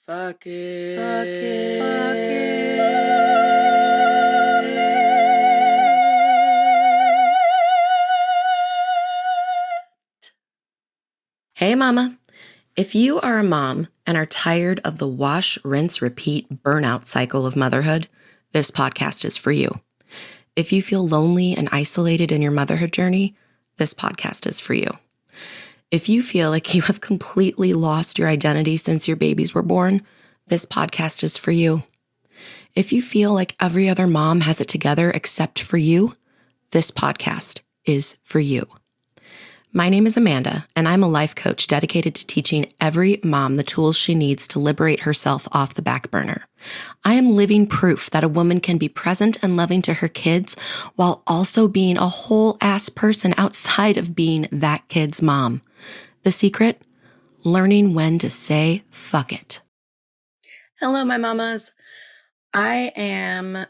Fuck it. Fuck it. Fuck it. Hey, mama. If you are a mom and are tired of the wash, rinse, repeat burnout cycle of motherhood, this podcast is for you. If you feel lonely and isolated in your motherhood journey, this podcast is for you. If you feel like you have completely lost your identity since your babies were born, this podcast is for you. If you feel like every other mom has it together except for you, this podcast is for you. My name is Amanda, and I'm a life coach dedicated to teaching every mom the tools she needs to liberate herself off the back burner. I am living proof that a woman can be present and loving to her kids while also being a whole ass person outside of being that kid's mom. The secret? Learning when to say fuck it. Hello, my mamas. I am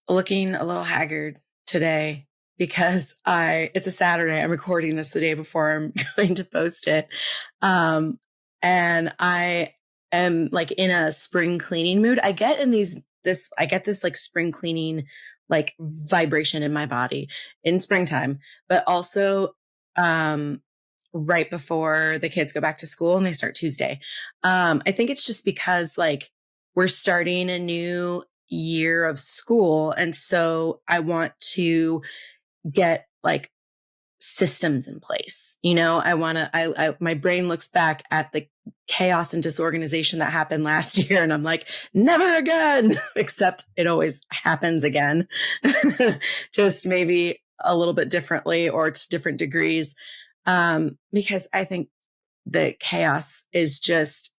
looking a little haggard today because it's a Saturday. I'm recording this the day before I'm going to post it. And I am like in a spring cleaning mood. I get this like spring cleaning, like vibration in my body in springtime, but also, right before the kids go back to school and they start Tuesday. I think it's just because like we're starting a new year of school. And so I want to get like systems in place. You know, my brain looks back at the chaos and disorganization that happened last year. And I'm like, never again, except it always happens again, just maybe a little bit differently or to different degrees. Because I think the chaos is just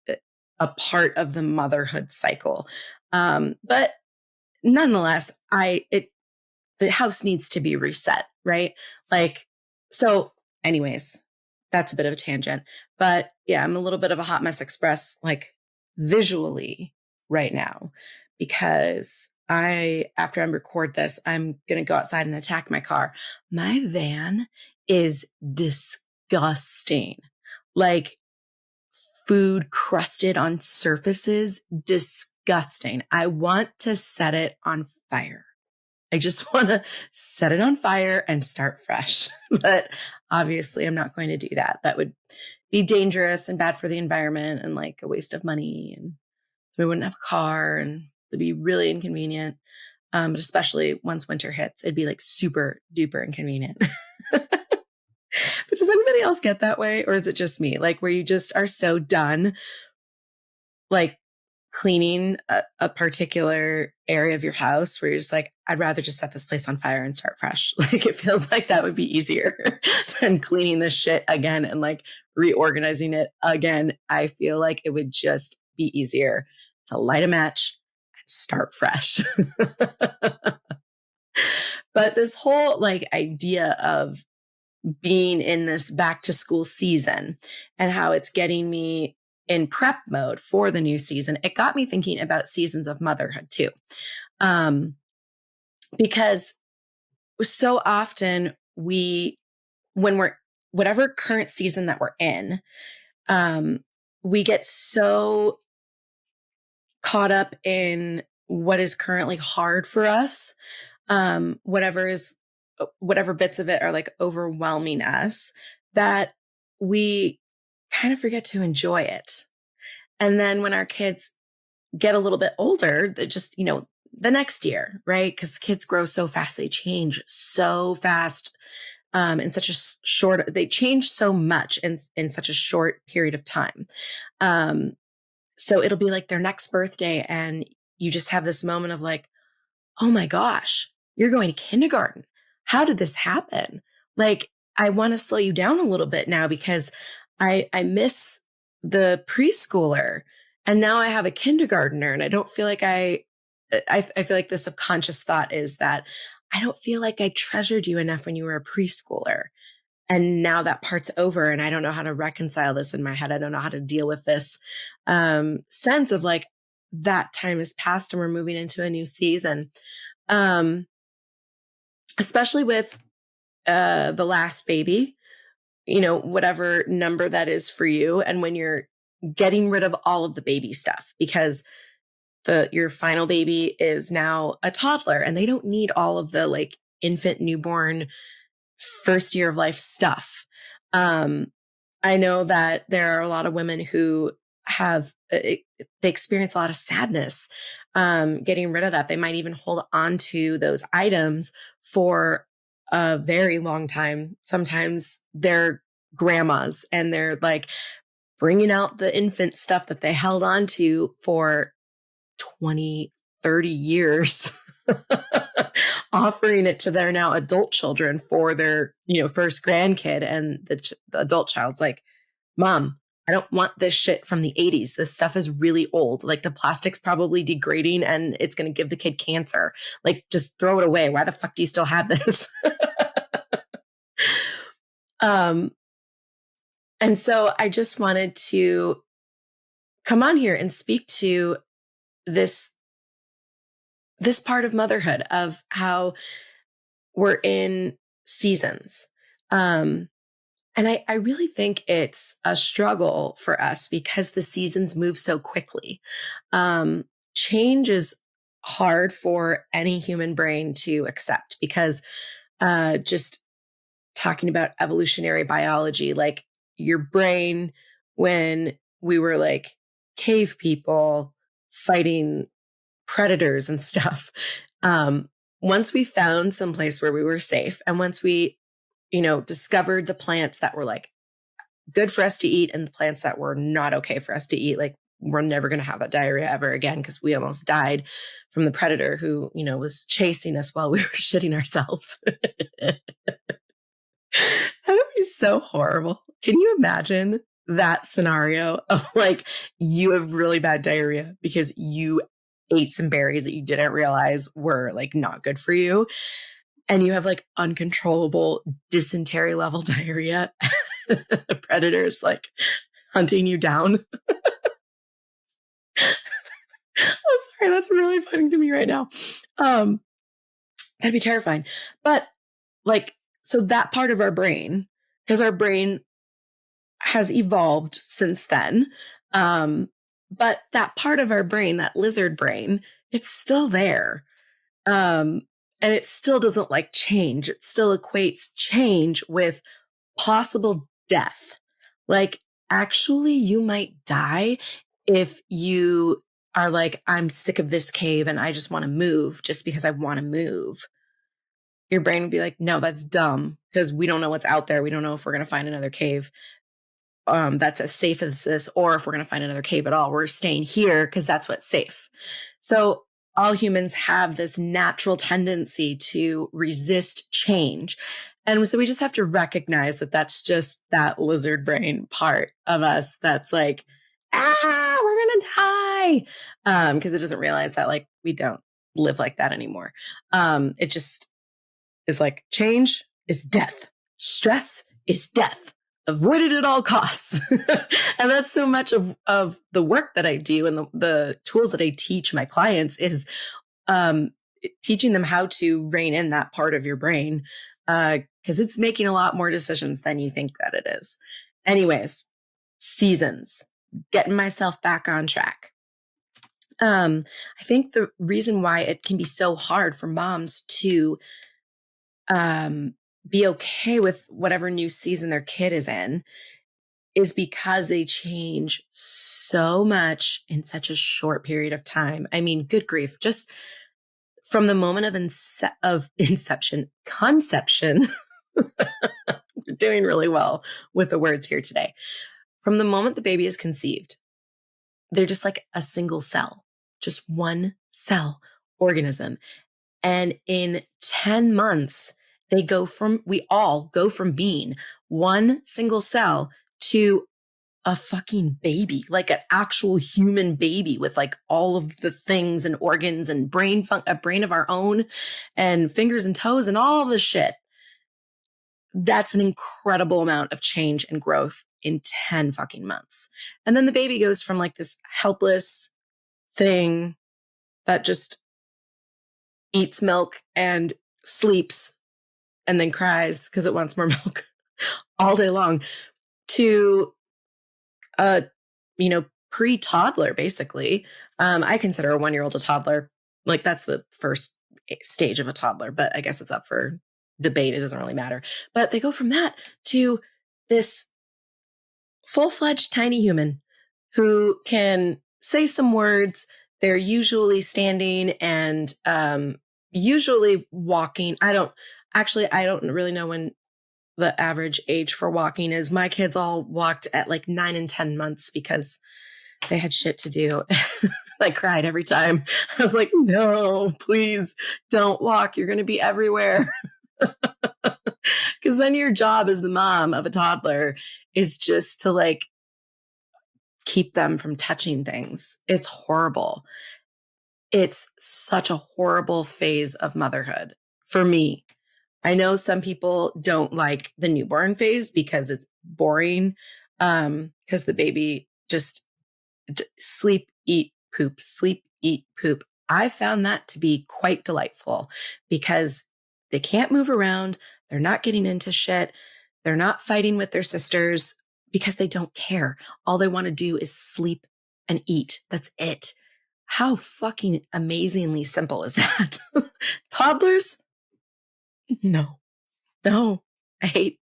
a part of the motherhood cycle. But nonetheless, the house needs to be reset, right? Like, so anyways, that's a bit of a tangent, but yeah, I'm a little bit of a hot mess express, like visually right now, because after I record this, I'm going to go outside and attack my car. My van is disgusting. Like food crusted on surfaces, disgusting. I want to set it on fire. I just want to set it on fire and start fresh. But obviously, I'm not going to do that. That would be dangerous and bad for the environment and like a waste of money. And we wouldn't have a car and it'd be really inconvenient. But especially once winter hits, it'd be like super duper inconvenient. But does anybody else get that way? Or is it just me? Like where you just are so done, like cleaning a particular area of your house where you're just like, I'd rather just set this place on fire and start fresh. Like it feels like that would be easier than cleaning this shit again and like reorganizing it again. I feel like it would just be easier to light a match and start fresh. But this whole like idea of being in this back to school season and how it's getting me in prep mode for the new season, it got me thinking about Seasons of Motherhood too. Because so often when we're whatever current season that we're in, we get so caught up in what is currently hard for us, whatever bits of it are like overwhelming us, that we kind of forget to enjoy it. And then when our kids get a little bit older, that just, the next year, right? Because kids grow so fast, they change so fast, in such a they change so much in such a short period of time. So it'll be like their next birthday and you just have this moment of like, oh my gosh, you're going to kindergarten. How did this happen? Like, I want to slow you down a little bit now because I miss the preschooler and now I have a kindergartner and I don't feel like I feel like the subconscious thought is that I don't feel like I treasured you enough when you were a preschooler. And now that part's over and I don't know how to reconcile this in my head. I don't know how to deal with this sense of like that time has passed and we're moving into a new season. Especially with the last baby, whatever number that is for you. And when you're getting rid of all of the baby stuff, because your final baby is now a toddler and they don't need all of the like infant, newborn, first year of life stuff. I know that there are a lot of women who they experience a lot of sadness getting rid of that. They might even hold on to those items for a very long time. Sometimes they're grandmas and they're like bringing out the infant stuff that they held on to for 20, 30 years, offering it to their now adult children for their, first grandkid. And the adult child's like, Mom, I don't want this shit from the 80s. This stuff is really old. Like the plastic's probably degrading and it's going to give the kid cancer. Like just throw it away. Why the fuck do you still have this? And so I just wanted to come on here and speak to this part of motherhood, of how we're in seasons. And I really think it's a struggle for us because the seasons move so quickly. Change is hard for any human brain to accept because just talking about evolutionary biology, like your brain, when we were like cave people fighting predators and stuff, once we found some place where we were safe, and once we discovered the plants that were like good for us to eat and the plants that were not okay for us to eat, like we're never going to have that diarrhea ever again because we almost died from the predator who was chasing us while we were shitting ourselves. That would be so horrible. Can you imagine that scenario of like you have really bad diarrhea because you ate some berries that you didn't realize were like not good for you, and you have like uncontrollable dysentery level diarrhea? Predators like hunting you down. I'm sorry, that's really funny to me right now. That'd be terrifying. But like, so that part of our brain, because our brain has evolved since then. But that part of our brain, that lizard brain, it's still there. And it still doesn't like change. It still equates change with possible death. Like, actually, you might die if you are like, I'm sick of this cave and I just want to move just because I want to move. Your brain would be like, no, that's dumb because we don't know what's out there. We don't know if we're going to find another cave that's as safe as this, or if we're going to find another cave at all. We're staying here because that's what's safe. So all humans have this natural tendency to resist change. And so we just have to recognize that that's just that lizard brain part of us that's like, we're going to die. Because it doesn't realize that like we don't live like that anymore. It just is like, change is death. Stress is death. Avoid it at all costs. And that's so much of the work that I do and the tools that I teach my clients is teaching them how to rein in that part of your brain, because it's making a lot more decisions than you think that it is. Anyways, seasons, getting myself back on track. I think the reason why it can be so hard for moms to be okay with whatever new season their kid is in is because they change so much in such a short period of time. I mean, good grief, just from the moment of conception, we're doing really well with the words here today. From the moment the baby is conceived, they're just like a single cell, just one cell organism. And in 10 months, we all go from being one single cell to a fucking baby, like an actual human baby with like all of the things and organs and a brain of our own and fingers and toes and all this shit. That's an incredible amount of change and growth in 10 fucking months. And then the baby goes from like this helpless thing that just eats milk and sleeps and then cries because it wants more milk all day long to a pre-toddler, basically. I consider a 1-year-old a toddler. Like that's the first stage of a toddler, but I guess it's up for debate. It doesn't really matter. But they go from that to this full-fledged tiny human who can say some words. They're usually standing and usually walking. I don't really know when the average age for walking is. My kids all walked at like 9 and 10 months because they had shit to do. I cried every time. I was like, no, please don't walk. You're going to be everywhere. Because then your job as the mom of a toddler is just to like keep them from touching things. It's horrible. It's such a horrible phase of motherhood for me. I know some people don't like the newborn phase because it's boring, because the baby just sleep, eat, poop, sleep, eat, poop. I found that to be quite delightful because they can't move around. They're not getting into shit. They're not fighting with their sisters because they don't care. All they want to do is sleep and eat. That's it. How fucking amazingly simple is that? Toddlers? No. I hate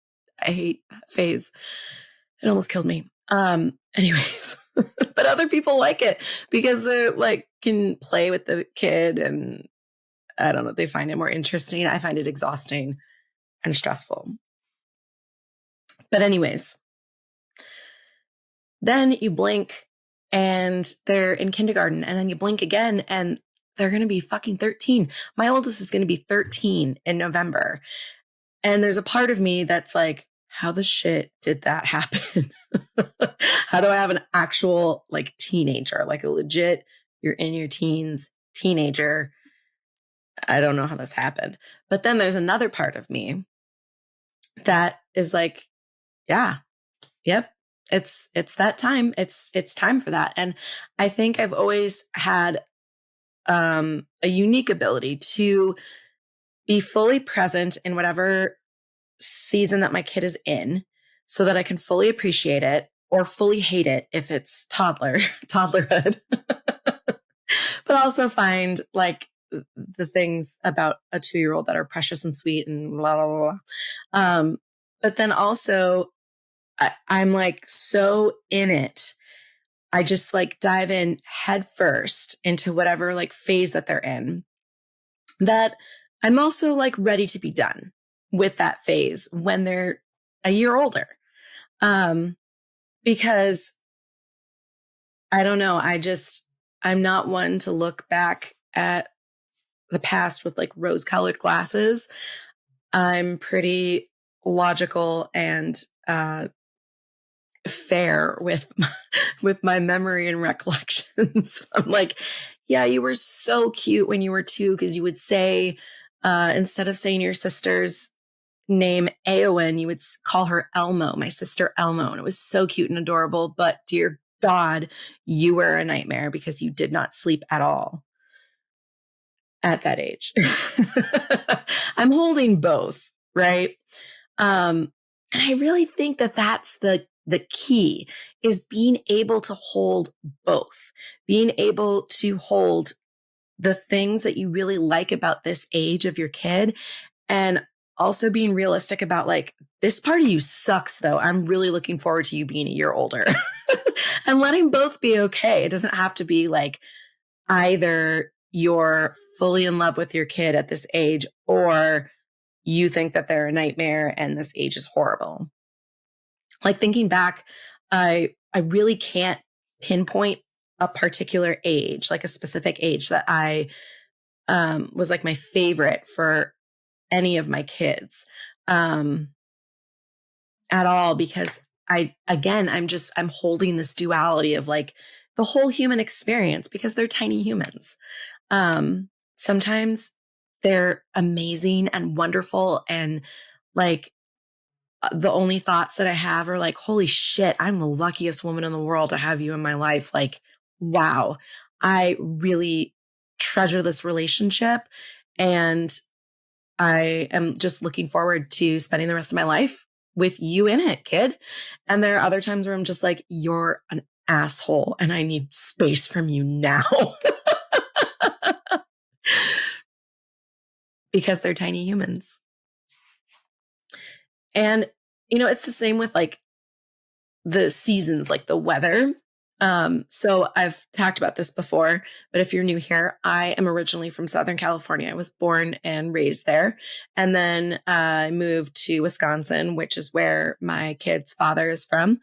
that phase. It almost killed me. Anyways, but other people like it because they're like can play with the kid and I don't know, they find it more interesting. I find it exhausting and stressful. But anyways, then you blink and they're in kindergarten and then you blink again and they're going to be fucking 13. My oldest is going to be 13 in November. And there's a part of me that's like, how the shit did that happen? How do I have an actual like teenager, like a legit, you're in your teens teenager? I don't know how this happened. But then there's another part of me that is like, yeah, yep, it's that time. It's time for that. And I think I've always had a unique ability to be fully present in whatever season that my kid is in so that I can fully appreciate it or fully hate it if it's toddlerhood, but also find like the things about a 2-year-old that are precious and sweet and blah, blah, blah. But then also I'm like so in it. I just like dive in head first into whatever like phase that they're in, that I'm also like ready to be done with that phase when they're a year older. Because I don't know, I'm not one to look back at the past with like rose-colored glasses. I'm pretty logical and fair with my memory and recollections. I'm like, yeah, you were so cute when you were 2 because you would say, instead of saying your sister's name Eowyn, you would call her Elmo, my sister Elmo. And it was so cute and adorable. But dear God, you were a nightmare because you did not sleep at all at that age. I'm holding both, right? And I really think that that's the key, is being able to hold both, being able to hold the things that you really like about this age of your kid, and also being realistic about like, this part of you sucks though. I'm really looking forward to you being a year older. And letting both be okay. It doesn't have to be like either you're fully in love with your kid at this age or you think that they're a nightmare and this age is horrible. Like thinking back, I really can't pinpoint a particular age, like a specific age that I was like my favorite for any of my kids at all, because I'm holding this duality of like the whole human experience because they're tiny humans. Sometimes they're amazing and wonderful and like the only thoughts that I have are like, holy shit, I'm the luckiest woman in the world to have you in my life. Like, wow, I really treasure this relationship and I am just looking forward to spending the rest of my life with you in it, kid. And there are other times where I'm just like, you're an asshole and I need space from you now. Because they're tiny humans. And, it's the same with like the seasons, like the weather. So I've talked about this before, but if you're new here, I am originally from Southern California. I was born and raised there. And then I moved to Wisconsin, which is where my kid's father is from.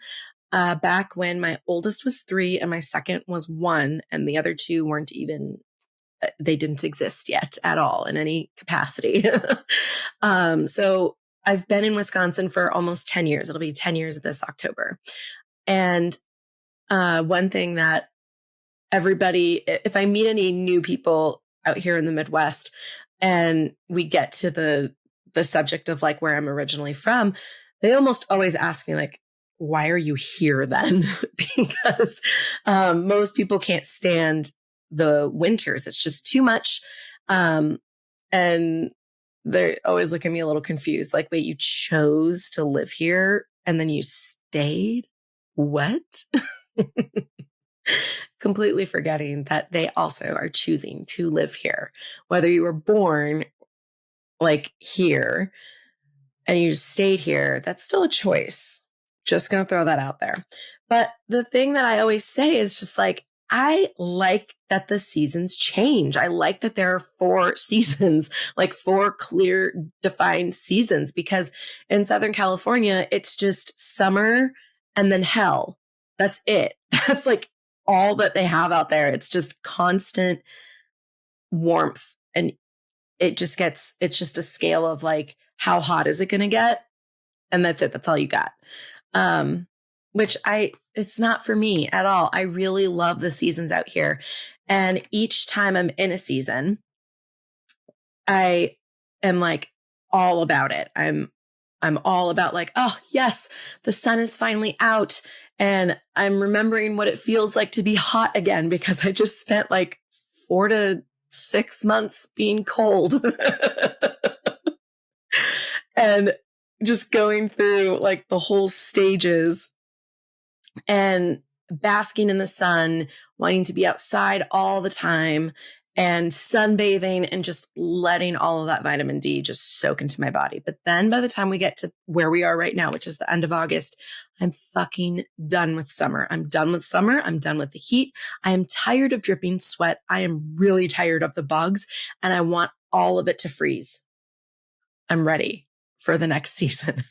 Back when my oldest was 3 and my second was 1, and the other 2 weren't even, they didn't exist yet at all in any capacity. So I've been in Wisconsin for almost 10 years. It'll be 10 years this October. And one thing that everybody, if I meet any new people out here in the Midwest and we get to the subject of like where I'm originally from, they almost always ask me like, why are you here then? Because most people can't stand the winters. It's just too much. And they always look at me a little confused. Like, wait, you chose to live here and then you stayed? What? Completely forgetting that they also are choosing to live here. Whether you were born like here and you just stayed here, that's still a choice. Just going to throw that out there. But the thing that I always say is just like, I like that the seasons change. I like that there are 4 seasons, like 4 clear defined seasons, because in Southern California, it's just summer and then hell. That's it. That's like all that they have out there. It's just constant warmth. And it's just a scale of like, how hot is it going to get? And that's it. That's all you got. Which it's not for me at all. I really love the seasons out here. And each time I'm in a season, I am like all about it. I'm all about like, oh yes, the sun is finally out. And I'm remembering what it feels like to be hot again, because I just spent like 4 to 6 months being cold. And just going through like the whole stages and basking in the sun, wanting to be outside all the time and sunbathing and just letting all of that vitamin D just soak into my body. But then by the time we get to where we are right now, which is the end of August, I'm fucking done with summer. I'm done with summer. I'm done with the heat. I am tired of dripping sweat. I am really tired of the bugs, and I want all of it to freeze. I'm ready for the next season.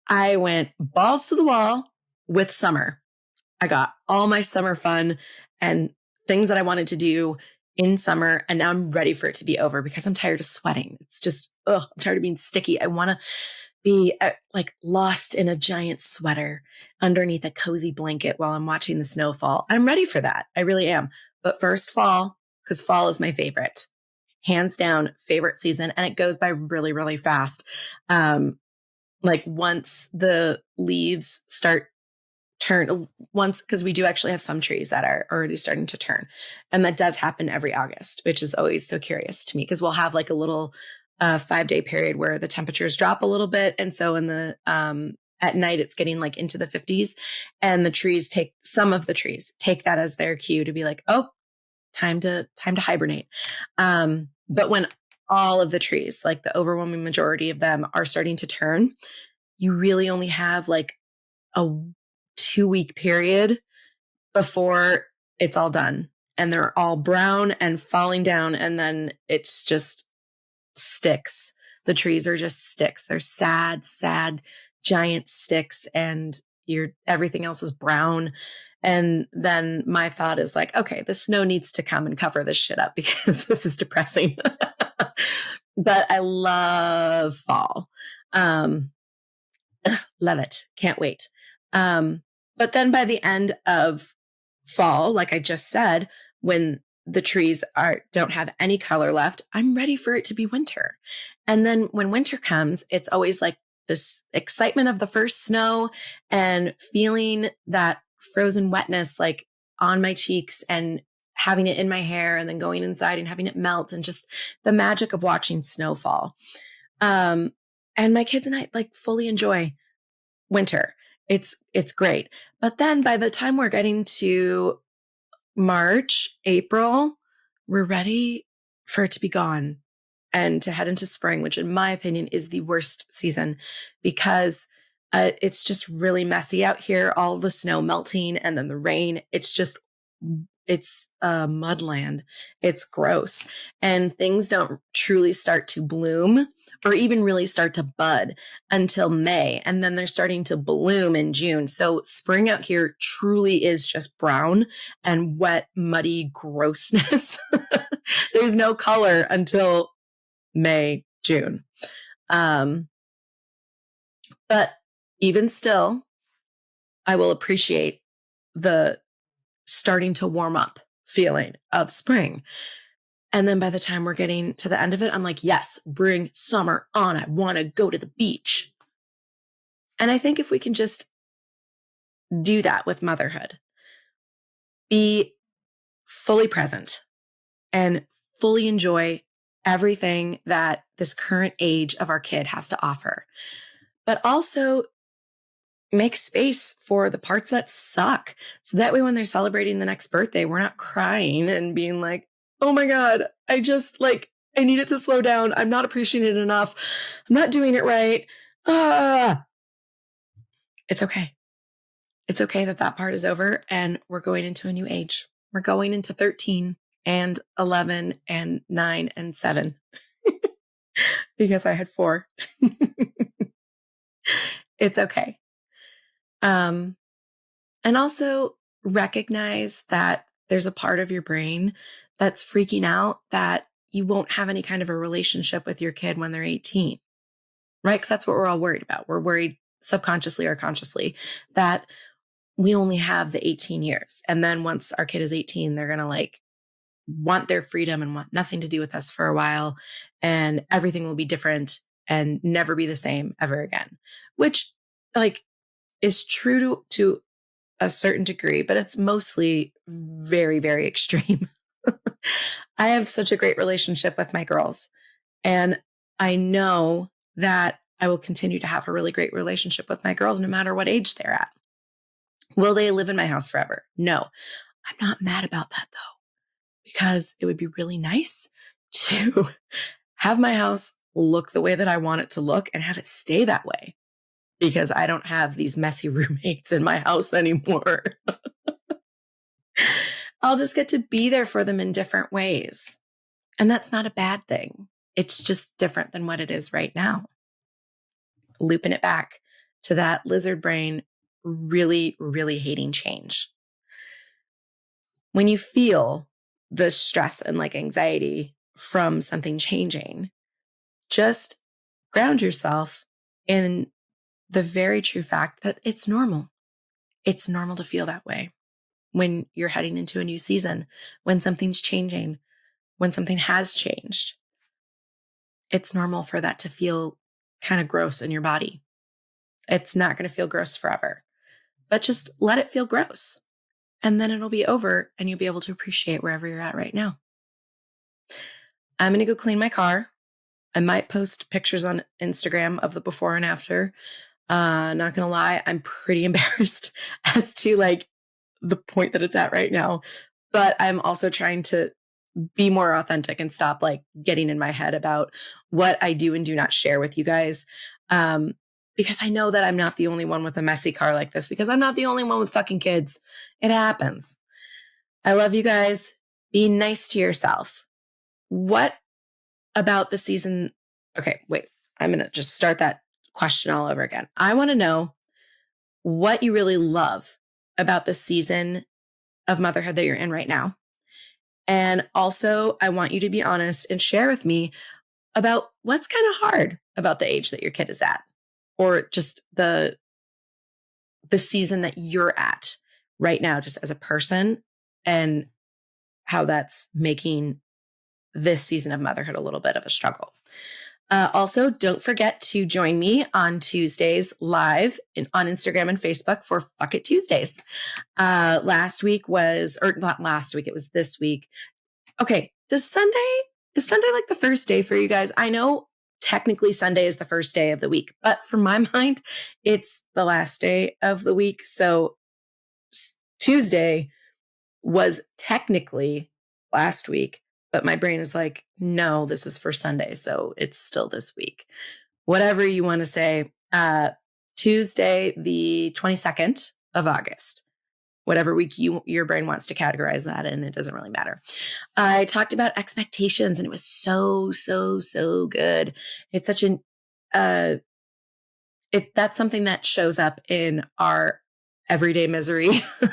I went balls to the wall with summer. I got all my summer fun and things that I wanted to do in summer. And now I'm ready for it to be over because I'm tired of sweating. It's just, I'm tired of being sticky. I want to be like lost in a giant sweater underneath a cozy blanket while I'm watching the snowfall. I'm ready for that. I really am. But first fall, because fall is my favorite. Hands down, favorite season. And it goes by really, really fast. Like once the leaves start because we do actually have some trees that are already starting to turn. And that does happen every August, which is always so curious to me, because we'll have like a little 5-day period where the temperatures drop a little bit. And so in the, at night, it's getting like into the 50s, and some of the trees take that as their cue to be like, oh, time to hibernate. But when all of the trees, like the overwhelming majority of them, are starting to turn, you really only have like a 2-week period before it's all done, and they're all brown and falling down. And then it's just sticks. The trees are just sticks. They're sad, giant sticks, and everything else is brown. And then my thought is like, okay, the snow needs to come and cover this shit up because this is depressing. But I love fall. Love it. Can't wait. But then by the end of fall, like I just said, when the trees don't have any color left, I'm ready for it to be winter. And then when winter comes, it's always like this excitement of the first snow and feeling that frozen wetness like on my cheeks and having it in my hair, and then going inside and having it melt, and just the magic of watching snowfall. And my kids and I like fully enjoy winter. It's great. But then by the time we're getting to March, April, we're ready for it to be gone and to head into spring, which in my opinion is the worst season because it's just really messy out here. All the snow melting and then the rain. It's mudland. It's gross. And things don't truly start to bloom or even really start to bud until May. And then they're starting to bloom in June. So spring out here truly is just brown and wet, muddy grossness. There's no color until May, June. But even still, I will appreciate the starting to warm up feeling of spring. And then by the time we're getting to the end of it, I'm like, yes, bring summer on. I want to go to the beach. And I think if we can just do that with motherhood, be fully present and fully enjoy everything that this current age of our kid has to offer, but also make space for the parts that suck. So that way, when they're celebrating the next birthday, we're not crying and being like, oh my God, I need it to slow down. I'm not appreciating it enough. I'm not doing it right. It's okay. It's okay that part is over and we're going into a new age. We're going into 13 and 11 and 9 and 7 because I had 4. It's okay. And also recognize that there's a part of your brain that's freaking out that you won't have any kind of a relationship with your kid when they're 18, right? Because that's what we're all worried about. We're worried subconsciously or consciously that we only have the 18 years. And then once our kid is 18, they're going to want their freedom and want nothing to do with us for a while. And everything will be different and never be the same ever again, which is true to a certain degree, but it's mostly very, very extreme. I have such a great relationship with my girls, and I know that I will continue to have a really great relationship with my girls no matter what age they're at. Will they live in my house forever? No. I'm not mad about that though, because it would be really nice to have my house look the way that I want it to look and have it stay that way, because I don't have these messy roommates in my house anymore. I'll just get to be there for them in different ways. And that's not a bad thing. It's just different than what it is right now. Looping it back to that lizard brain, really, really hating change. When you feel the stress and anxiety from something changing, just ground yourself in the very true fact that it's normal. It's normal to feel that way when you're heading into a new season, when something's changing, when something has changed. It's normal for that to feel kind of gross in your body. It's not going to feel gross forever, but just let it feel gross. And then it'll be over and you'll be able to appreciate wherever you're at right now. I'm going to go clean my car. I might post pictures on Instagram of the before and after. Not going to lie, I'm pretty embarrassed as to the point that it's at right now. But I'm also trying to be more authentic and stop getting in my head about what I do and do not share with you guys. Because I know that I'm not the only one with a messy car like this, because I'm not the only one with fucking kids. It happens. I love you guys. Be nice to yourself. What about the season? Okay, wait, I'm going to just start that question all over again. I want to know what you really love about the season of motherhood that you're in right now. And also, I want you to be honest and share with me about what's kind of hard about the age that your kid is at, or just the season that you're at right now, just as a person, and how that's making this season of motherhood a little bit of a struggle. Also, don't forget to join me on Tuesdays live on Instagram and Facebook for Fuck It Tuesdays. Last week was, or not last week, it was this week. Okay, is Sunday the first day for you guys? I know technically Sunday is the first day of the week, but for my mind, it's the last day of the week. So Tuesday was technically last week, but my brain is like, no, this is for Sunday. So it's still this week. Whatever you want to say. Tuesday, the 22nd of August, whatever week your brain wants to categorize that in, it doesn't really matter. I talked about expectations and it was so, so, so good. It's such that's something that shows up in our everyday misery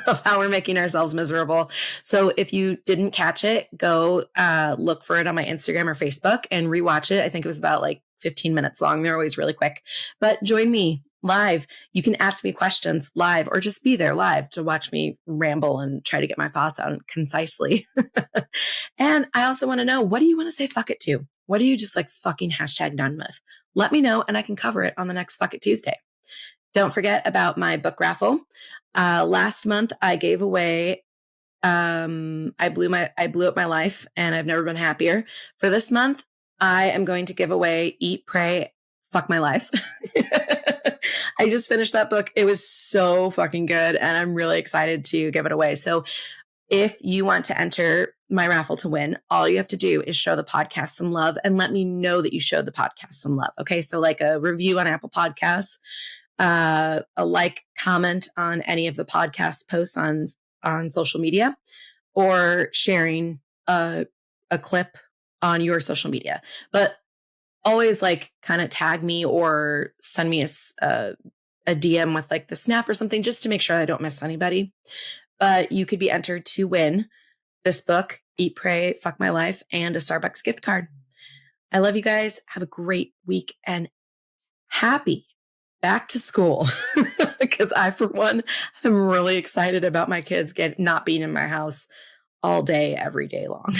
of how we're making ourselves miserable. So if you didn't catch it, go look for it on my Instagram or Facebook and rewatch it. I think it was about like 15 minutes long. They're always really quick, but join me live. You can ask me questions live or just be there live to watch me ramble and try to get my thoughts out concisely. And I also want to know, what do you want to say fuck it to? What are you just like fucking hashtag done with? Let me know and I can cover it on the next Fuck It Tuesday. Don't forget about my book raffle. Last month I gave away, I blew up my life and I've never been happier. For this month, I am going to give away Eat, Pray, Fuck My Life. I just finished that book. It was so fucking good and I'm really excited to give it away. So if you want to enter my raffle to win, all you have to do is show the podcast some love and let me know that you showed the podcast some love. Okay. So like a review on Apple Podcasts, a like, comment on any of the podcast posts on social media, or sharing a clip on your social media. But always like kind of tag me or send me a DM with like the snap or something just to make sure I don't miss anybody. But you could be entered to win this book, Eat, Pray, Fuck My Life, and a Starbucks gift card. I love you guys. Have a great week and happy back to school. Because I, for one, am really excited about my kids not being in my house all day, every day long.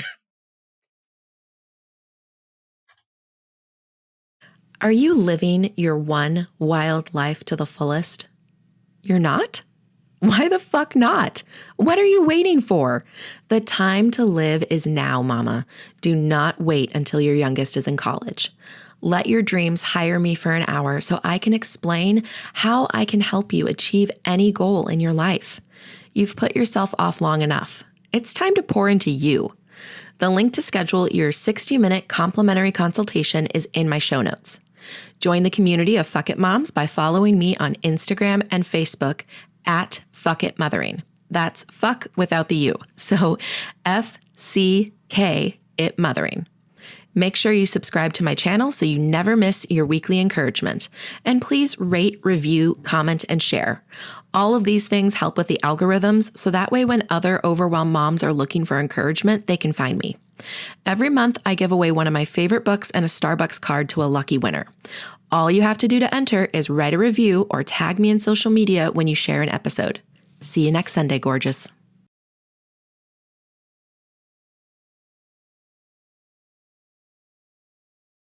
Are you living your one wild life to the fullest? You're not? Why the fuck not? What are you waiting for? The time to live is now, mama. Do not wait until your youngest is in college. Let your dreams hire me for an hour so I can explain how I can help you achieve any goal in your life. You've put yourself off long enough. It's time to pour into you. The link to schedule your 60-minute complimentary consultation is in my show notes. Join the community of Fuck It Moms by following me on Instagram and Facebook at Fuck It Mothering. That's fuck without the U. So FCK It Mothering. Make sure you subscribe to my channel so you never miss your weekly encouragement. And please rate, review, comment, and share. All of these things help with the algorithms, so that way when other overwhelmed moms are looking for encouragement, they can find me. Every month, I give away one of my favorite books and a Starbucks card to a lucky winner. All you have to do to enter is write a review or tag me in social media when you share an episode. See you next Sunday, gorgeous.